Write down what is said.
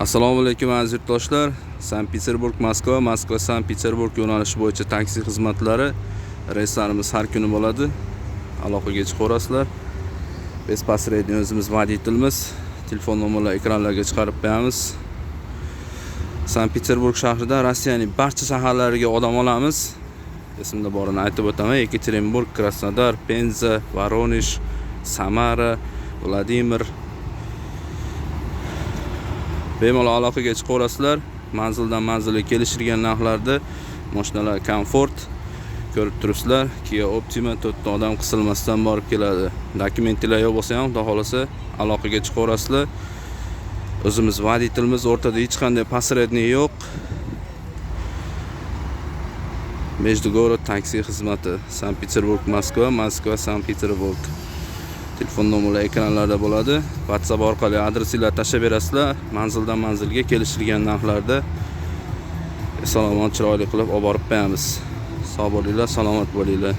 Assalomu alaykum aziz yurtdoshlar. Sankt-Peterburg Moskva, Moskva Sankt-Peterburg yo'nalishi bo'yicha taksi xizmatlari reyslarimiz har kuni bo'ladi. Aloqaga chiqaverasizlar. Biz pasredni o'zimiz voditelimiz. Telefon nomerlarini ekranlarga chiqarib qo'yamiz. Sankt-Peterburg shahrida Rossiyaning barcha shaharlariga odam olamiz. Esimda borini aytib o'taman. Ekaterinburg, Krasnodar, Penza, Voronezh, Samara, Vladimir. Bemalol aloqaga chiqaverasizlar. Manzildan manzilga kelishilgan narxlarda mashinalar komfort ko'rib turibsizlar. Kia Optima 4 ta odam qisilmasdan borib keladi. Dokumentlar yo'q bo'lsa ham, xudo xolasa aloqaga chiqaverasizlar. O'zimiz voditelimiz, o'rtada hech qanday pasredni yo'q. Междугород taksi xizmati. Sankt-Peterburg Moskva, Moskva Sankt-Peterburg. Telefon nomerlari ekranlarda bo'ladi. WhatsApp orqali adreslar tashlab berasizlar. Manzildan manzilga kelishilgan narxlarda salomat chiroyli qilib olib borib qo'yamiz. Sog' bo'linglar, salomat bo'linglar.